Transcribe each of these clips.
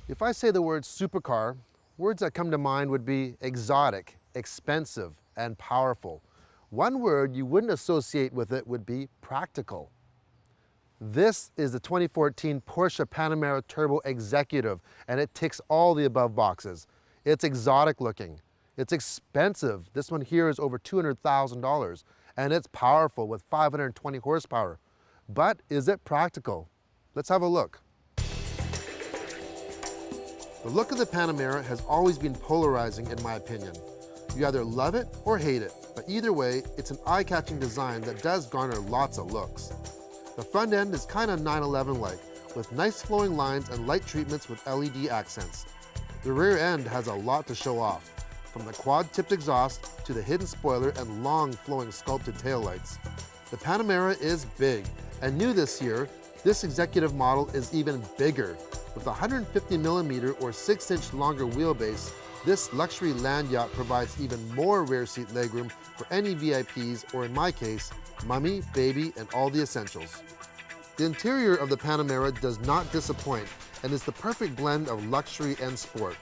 If I say the word supercar, words that come to mind would be exotic, expensive, and powerful. One word you wouldn't associate with it would be practical. This is the 2014 Porsche Panamera Turbo Executive, and it ticks all the above boxes. It's exotic looking. It's expensive. This one here is over $200,000, and it's powerful with 520 horsepower. But is it practical? Let's have a look. The look of the Panamera has always been polarizing in my opinion. You either love it or hate it, but either way, it's an eye-catching design that does garner lots of looks. The front end is kind of 911-like, with nice flowing lines and light treatments with LED accents. The rear end has a lot to show off, from the quad-tipped exhaust to the hidden spoiler and long flowing sculpted taillights. The Panamera is big, and new this year, this executive model is even bigger. With a 150mm or 6-inch longer wheelbase, this luxury land yacht provides even more rear seat legroom for any VIPs, or in my case, mommy, baby, and all the essentials. The interior of the Panamera does not disappoint and is the perfect blend of luxury and sport.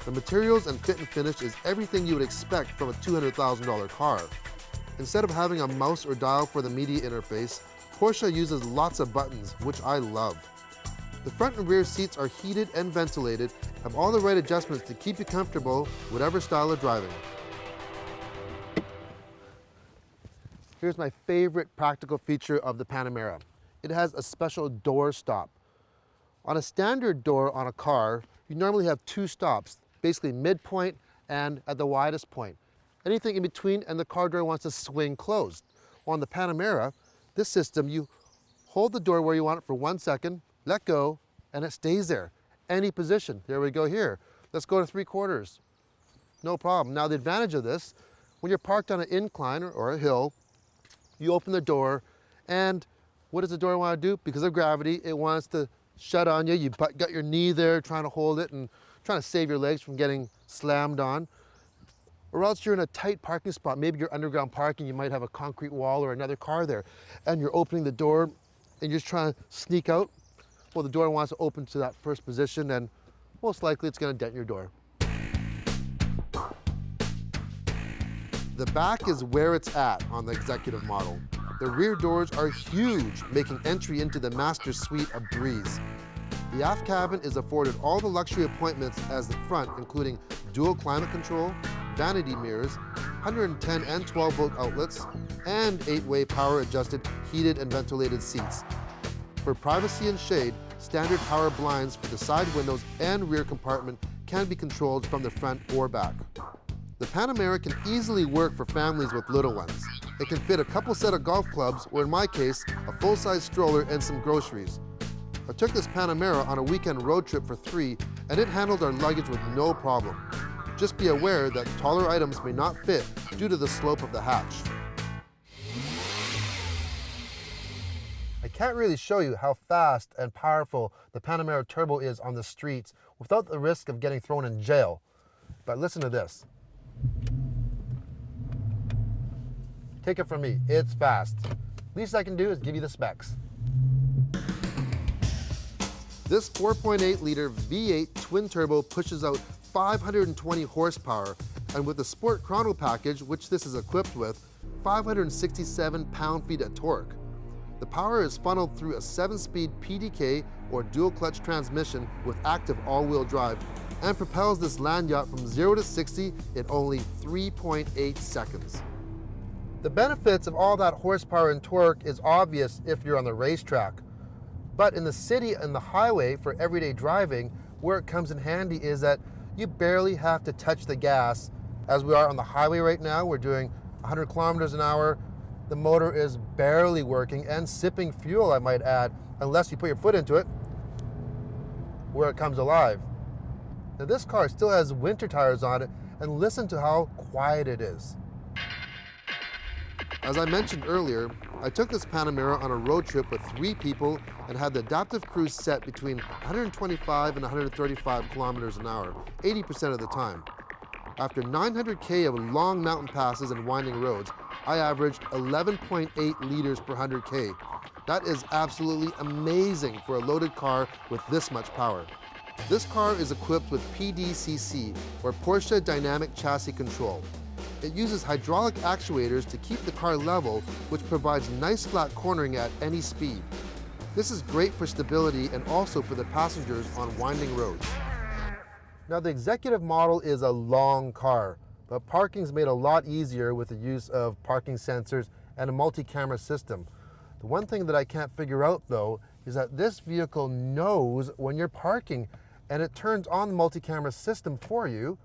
The materials and fit and finish is everything you would expect from a $200,000 car. Instead of having a mouse or dial for the media interface, Porsche uses lots of buttons, which I love. The front and rear seats are heated and ventilated, have all the right adjustments to keep you comfortable, whatever style of driving. Here's my favorite practical feature of the Panamera. It has a special door stop. On a standard door on a car, you normally have two stops, basically midpoint and at the widest point. Anything in between and the car door wants to swing closed. On the Panamera, this system, you hold the door where you want it for 1 second, let go, and it stays there. Any position. There we go here. Let's go to 3/4. No problem. Now the advantage of this, when you're parked on an incline or a hill, you open the door, and what does the door want to do? Because of gravity, it wants to shut on you. You've got your knee there trying to hold it and trying to save your legs from getting slammed on. Or else you're in a tight parking spot. Maybe you're underground parking, you might have a concrete wall or another car there, and you're opening the door and you're just trying to sneak out. Well, the door wants to open to that first position, and most likely it's going to dent your door. The back is where it's at on the executive model. The rear doors are huge, making entry into the master suite a breeze. The aft cabin is afforded all the luxury appointments as the front, including dual climate control, vanity mirrors, 110 and 12-volt outlets, and 8-way power-adjusted heated and ventilated seats. For privacy and shade, standard power blinds for the side windows and rear compartment can be controlled from the front or back. The Panamera can easily work for families with little ones. It can fit a couple set of golf clubs, or in my case, a full-size stroller and some groceries. I took this Panamera on a weekend road trip for 3, and it handled our luggage with no problem. Just be aware that taller items may not fit due to the slope of the hatch. I can't really show you how fast and powerful the Panamera Turbo is on the streets without the risk of getting thrown in jail. But listen to this. Take it from me, it's fast. Least I can do is give you the specs. This 4.8-liter V8 twin turbo pushes out 520 horsepower, and with the Sport Chrono package, which this is equipped with, 567 pound-feet of torque. The power is funneled through a 7-speed PDK or dual-clutch transmission with active all-wheel drive, and propels this land yacht from 0 to 60 in only 3.8 seconds. The benefits of all that horsepower and torque is obvious if you're on the racetrack. But in the city and the highway for everyday driving, where it comes in handy is that you barely have to touch the gas. As we are on the highway right now, we're doing 100 kilometers an hour. The motor is barely working and sipping fuel, I might add, unless you put your foot into it, where it comes alive. Now this car still has winter tires on it, and listen to how quiet it is. As I mentioned earlier, I took this Panamera on a road trip with 3 people and had the adaptive cruise set between 125 and 135 kilometers an hour, 80% of the time. After 900K of long mountain passes and winding roads, I averaged 11.8 liters per 100K. That is absolutely amazing for a loaded car with this much power. This car is equipped with PDCC, or Porsche Dynamic Chassis Control. It uses hydraulic actuators to keep the car level, which provides nice flat cornering at any speed. This is great for stability and also for the passengers on winding roads. Now, the executive model is a long car, but parking's made a lot easier with the use of parking sensors and a multi-camera system. The one thing that I can't figure out though is that this vehicle knows when you're parking and it turns on the multi-camera system for you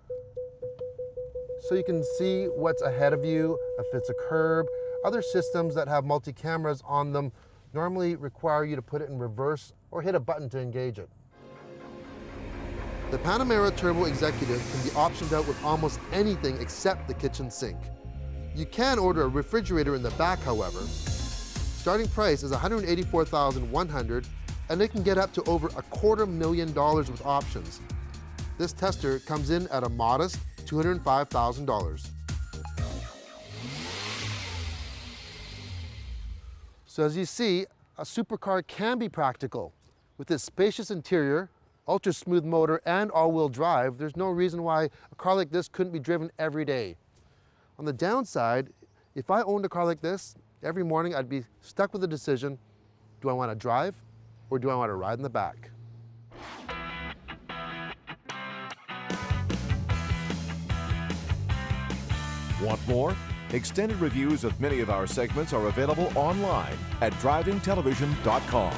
so you can see what's ahead of you, if it's a curb. Other systems that have multi-cameras on them normally require you to put it in reverse or hit a button to engage it. The Panamera Turbo Executive can be optioned out with almost anything except the kitchen sink. You can order a refrigerator in the back, however. Starting price is $184,100, and it can get up to over $250,000 with options. This tester comes in at a modest $205,000. So as you see, a supercar can be practical. With its spacious interior, ultra smooth motor, and all-wheel drive, there's no reason why a car like this couldn't be driven every day. On the downside, if I owned a car like this, every morning I'd be stuck with the decision, do I want to drive or do I want to ride in the back? Want more? Extended reviews of many of our segments are available online at drivingtelevision.com.